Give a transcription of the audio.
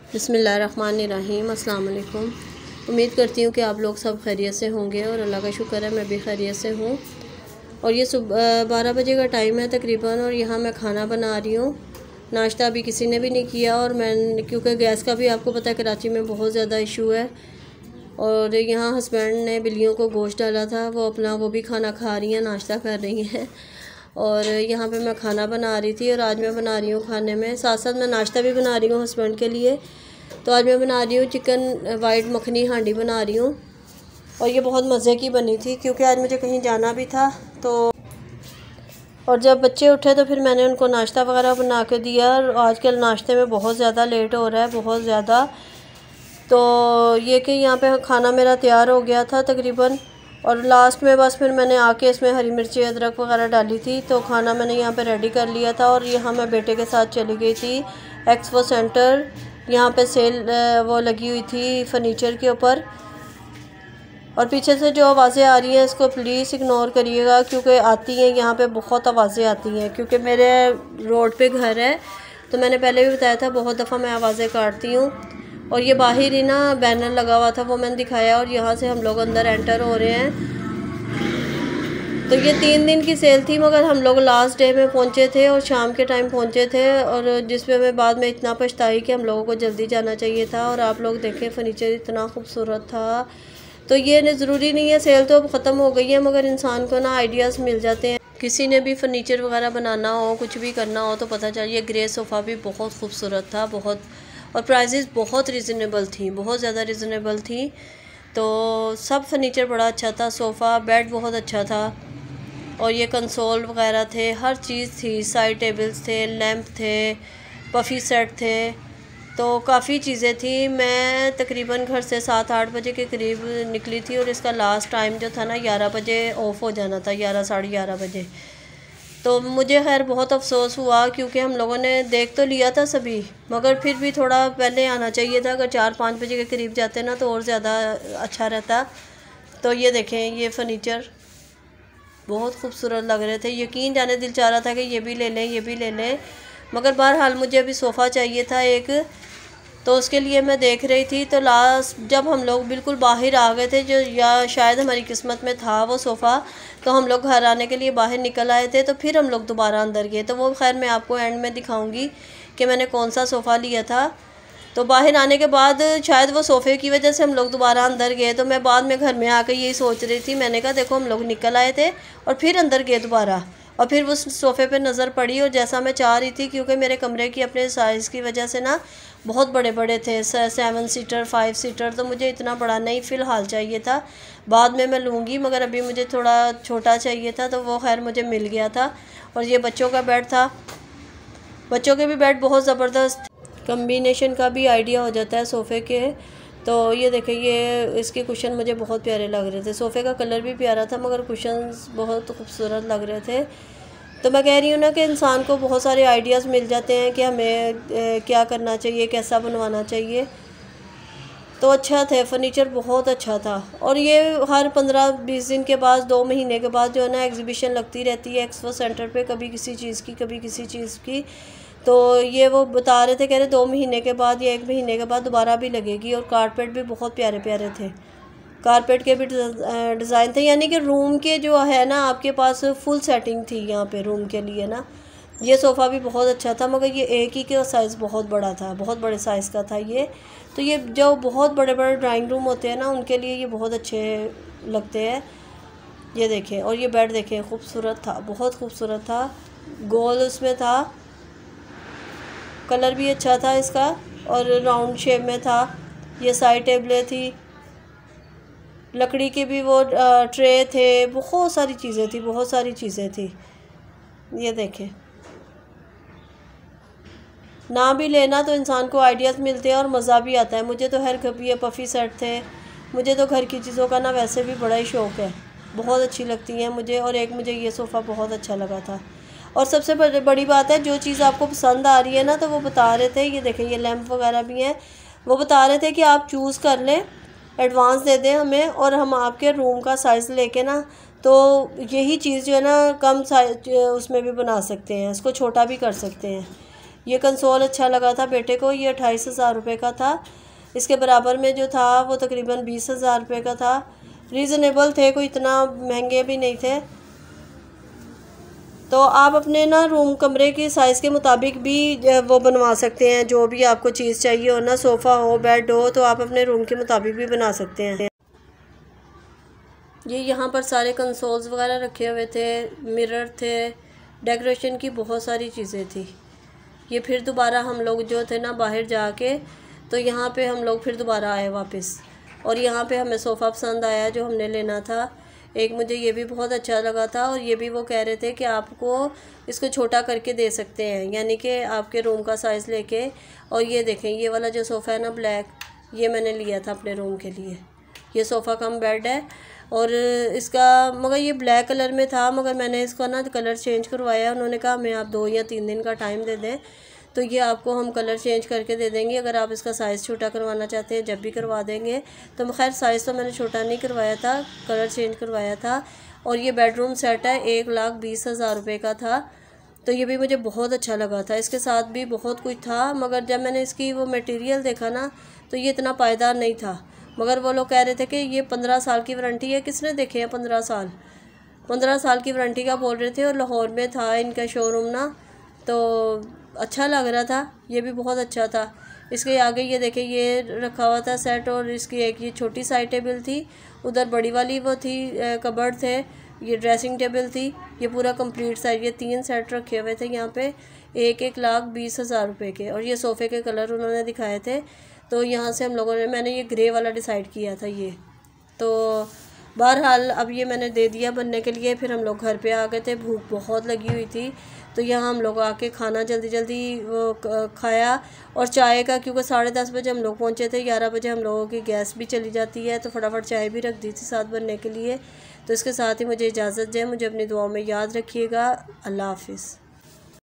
बिस्मिल्लाहिर्रहमानिर्रहीम। अस्सलाम वालेकुम। उम्मीद करती हूँ कि आप लोग सब खैरियत से होंगे और अल्लाह का शुक्र है मैं भी खैरियत से हूँ। और ये सुबह 12 बजे का टाइम है तकरीबन, और यहाँ मैं खाना बना रही हूँ। नाश्ता अभी किसी ने भी नहीं किया, और मैं क्योंकि गैस का भी आपको पता है कराची में बहुत ज़्यादा इशू है। और यहाँ हस्बैंड ने बिल्लियों को गोश्त डाला था, वो भी खाना खा रही हैं, नाश्ता कर रही हैं। और यहाँ पे मैं खाना बना रही थी, और आज मैं बना रही हूँ खाने में साथ साथ मैं नाश्ता भी बना रही हूँ हस्बैंड के लिए। तो आज मैं बना रही हूँ चिकन वाइट मखनी हांडी बना रही हूँ, और ये बहुत मज़े की बनी थी क्योंकि आज मुझे कहीं जाना भी था। तो और जब बच्चे उठे तो फिर मैंने उनको नाश्ता वगैरह बना के दिया। और आजकल नाश्ते में बहुत ज़्यादा लेट हो रहा है, बहुत ज़्यादा। तो ये कि यहाँ पे खाना मेरा तैयार हो गया था तकरीबन, और लास्ट में बस फिर मैंने आके इसमें हरी मिर्ची अदरक वगैरह डाली थी। तो खाना मैंने यहाँ पे रेडी कर लिया था, और यहाँ मैं बेटे के साथ चली गई थी एक्सपो सेंटर। यहाँ पे सेल वो लगी हुई थी फर्नीचर के ऊपर। और पीछे से जो आवाज़ें आ रही हैं इसको प्लीज़ इग्नोर करिएगा, क्योंकि आती हैं यहाँ पे बहुत आवाज़ें आती हैं, क्योंकि मेरे रोड पे घर है। तो मैंने पहले भी बताया था बहुत दफ़ा मैं आवाज़ें काटती हूँ। और ये बाहर ही ना बैनर लगा हुआ था, वो मैंने दिखाया, और यहाँ से हम लोग अंदर एंटर हो रहे हैं। तो ये 3 दिन की सेल थी, मगर हम लोग लास्ट डे में पहुँचे थे और शाम के टाइम पहुँचे थे, और जिसमें मैं बाद में इतना पछताई कि हम लोगों को जल्दी जाना चाहिए था। और आप लोग देखें फर्नीचर इतना खूबसूरत था। तो ये ज़रूरी नहीं है सेल तो अब ख़त्म हो गई है, मगर इंसान को ना आइडियाज़ मिल जाते हैं। किसी ने भी फर्नीचर वगैरह बनाना हो, कुछ भी करना हो, तो पता चलिए ग्रे सोफ़ा भी बहुत खूबसूरत था, बहुत। और प्राइजेज़ बहुत रिजनेबल थी, बहुत ज़्यादा रिजनेबल थी। तो सब फर्नीचर बड़ा अच्छा था, सोफ़ा बेड बहुत अच्छा था, और ये कंसोल वगैरह थे, हर चीज़ थी, साइड टेबल्स थे, लैंप थे, पफ़ी सेट थे। तो काफ़ी चीज़ें थी। मैं तकरीबन घर से 7-8 बजे के करीब निकली थी, और इसका लास्ट टाइम जो था ना 11 बजे ऑफ़ हो जाना था, 11 साढ़े 11 बजे। तो मुझे खैर बहुत अफसोस हुआ, क्योंकि हम लोगों ने देख तो लिया था सभी, मगर फिर भी थोड़ा पहले आना चाहिए था। अगर 4-5 बजे के करीब जाते ना तो और ज़्यादा अच्छा रहता। तो ये देखें, ये फ़र्नीचर बहुत खूबसूरत लग रहे थे। यकीन जाने दिल चाह रहा था कि ये भी ले लें, ये भी ले लें, मगर बहरहाल मुझे अभी सोफ़ा चाहिए था एक, तो उसके लिए मैं देख रही थी। तो लास्ट जब हम लोग बिल्कुल बाहर आ गए थे, जो या शायद हमारी किस्मत में था वो सोफ़ा, तो हम लोग घर आने के लिए बाहर निकल आए थे। तो फिर हम लोग दोबारा अंदर गए, तो वो खैर मैं आपको एंड में दिखाऊंगी कि मैंने कौन सा सोफ़ा लिया था। तो बाहर आने के बाद शायद वो सोफ़े की वजह से हम लोग दोबारा अंदर गए। तो मैं बाद में घर में आकर यही सोच रही थी, मैंने कहा देखो हम लोग निकल आए थे और फिर अंदर गए दोबारा, और फिर उस सोफ़े पे नज़र पड़ी, और जैसा मैं चाह रही थी, क्योंकि मेरे कमरे की अपने साइज़ की वजह से ना बहुत बड़े बड़े थे, 7 सीटर 5 सीटर, तो मुझे इतना बड़ा नहीं फ़िलहाल चाहिए था। बाद में मैं लूँगी, मगर अभी मुझे थोड़ा छोटा चाहिए था, तो वो खैर मुझे मिल गया था। और ये बच्चों का बेड था, बच्चों के भी बेड बहुत ज़बरदस्त, कम्बिनेशन का भी आइडिया हो जाता है सोफ़े के। तो ये देखें, ये इसके कुशन मुझे बहुत प्यारे लग रहे थे, सोफ़े का कलर भी प्यारा था, मगर कुशन्स बहुत खूबसूरत लग रहे थे। तो मैं कह रही हूँ ना कि इंसान को बहुत सारे आइडियाज़ मिल जाते हैं कि हमें क्या करना चाहिए, कैसा बनवाना चाहिए। तो अच्छा थे, फर्नीचर बहुत अच्छा था। और ये हर 15-20 दिन के बाद, 2 महीने के बाद जो है ना एग्ज़िबिशन लगती रहती है एक्सपो सेंटर पे, कभी किसी चीज़ की, कभी किसी चीज़ की। तो ये वो बता रहे थे, कह रहे 2 महीने के बाद या 1 महीने के बाद दोबारा भी लगेगी। और कारपेट भी बहुत प्यारे प्यारे थे, कारपेट के भी डिज़ाइन थे, यानी कि रूम के जो है ना आपके पास फुल सेटिंग थी यहाँ पे रूम के लिए ना। ये सोफ़ा भी बहुत अच्छा था, मगर ये एक ही का साइज़ बहुत बड़ा था, बहुत बड़े साइज़ का था ये। तो ये जो बहुत बड़े बड़े ड्राइंग रूम होते हैं ना, उनके लिए ये बहुत अच्छे लगते हैं। ये देखें, और ये बेड देखें, खूबसूरत था, बहुत खूबसूरत था, गोल उसमें था, कलर भी अच्छा था इसका, और राउंड शेप में था। ये साइड टेबलें थी, लकड़ी के भी वो ट्रे थे, बहुत सारी चीज़ें थी, बहुत सारी चीज़ें थी। ये देखें, ना भी लेना तो इंसान को आइडियाज़ मिलते हैं और मज़ा भी आता है। मुझे तो हर कभी ये पफ़ी सेट थे, मुझे तो घर की चीज़ों का ना वैसे भी बड़ा ही शौक़ है, बहुत अच्छी लगती हैं मुझे। और एक मुझे ये सोफ़ा बहुत अच्छा लगा था। और सबसे बड़ी बात है, जो चीज़ आपको पसंद आ रही है ना, तो वो बता रहे थे, ये देखें ये लैंप वगैरह भी हैं, वो बता रहे थे कि आप चूज़ कर लें, एडवांस दे दें हमें, और हम आपके रूम का साइज़ लेके ना, तो यही चीज़ जो है ना कम साइज उसमें भी बना सकते हैं, इसको छोटा भी कर सकते हैं। ये कंसोल अच्छा लगा था बेटे को, ये 28,000 रुपये का था। इसके बराबर में जो था वो तकरीबन 20,000 रुपये का था। रीज़नेबल थे, कोई इतना महंगे भी नहीं थे। तो आप अपने ना रूम कमरे की साइज़ के मुताबिक भी वो बनवा सकते हैं, जो भी आपको चीज़ चाहिए हो ना, सोफ़ा हो, बेड हो, तो आप अपने रूम के मुताबिक भी बना सकते हैं। ये यहाँ पर सारे कंसोल्स वगैरह रखे हुए थे, मिरर थे, डेकोरेशन की बहुत सारी चीज़ें थी। ये फिर दोबारा हम लोग जो थे ना बाहर जाके, तो यहाँ पे हम लोग फिर दोबारा आए वापस, और यहाँ पे हमें सोफ़ा पसंद आया जो हमने लेना था। एक मुझे ये भी बहुत अच्छा लगा था, और ये भी वो कह रहे थे कि आपको इसको छोटा करके दे सकते हैं, यानी कि आपके रूम का साइज़ लेके। और ये देखें, ये वाला जो सोफ़ा है ना ब्लैक, ये मैंने लिया था अपने रूम के लिए। ये सोफ़ा कम बेड है, और इसका मगर ये ब्लैक कलर में था, मगर मैंने इसका ना कलर चेंज करवाया। उन्होंने कहा हमें आप 2 या 3 दिन का टाइम दे दें, तो ये आपको हम कलर चेंज करके दे देंगे। अगर आप इसका साइज़ छोटा करवाना चाहते हैं जब भी करवा देंगे। तो खैर साइज़ तो मैंने छोटा नहीं करवाया था, कलर चेंज करवाया था। और ये बेडरूम सेट है, 1,20,000 रुपये का था। तो ये भी मुझे बहुत अच्छा लगा था। इसके साथ भी बहुत कुछ था, मगर जब मैंने इसकी वो मटेरियल देखा ना, तो ये इतना पायदार नहीं था। मगर वो लोग कह रहे थे कि ये 15 साल की वारंटी है। किसने देखे हैं 15 साल? 15 साल की वारंटी का बोल रहे थे, और लाहौर में था इनका शोरूम ना, तो अच्छा लग रहा था। ये भी बहुत अच्छा था। इसके आगे ये देखें, ये रखा हुआ था सेट, और इसकी एक ये छोटी साइड टेबल थी, उधर बड़ी वाली वो थी, कबर्ड थे, ये ड्रेसिंग टेबल थी। ये पूरा कंप्लीट सेट, ये 3 सेट रखे हुए थे यहाँ पे, 1,20,000 रुपये के। और ये सोफ़े के कलर उन्होंने दिखाए थे। तो यहाँ से हम लोगों ने, मैंने ये ग्रे वाला डिसाइड किया था ये। तो बहरहाल अब ये मैंने दे दिया बनने के लिए। फिर हम लोग घर पे आ गए थे, भूख बहुत लगी हुई थी। तो यहाँ हम लोग आके खाना जल्दी जल्दी वो खाया, और चाय का, क्योंकि 10:30 बजे हम लोग पहुँचे थे, 11 बजे हम लोगों की गैस भी चली जाती है, तो फटाफट चाय भी रख दी थी साथ बनने के लिए। तो इसके साथ ही मुझे इजाज़त दें, मुझे अपनी दुआओं में याद रखिएगा। अल्लाह हाफिज़।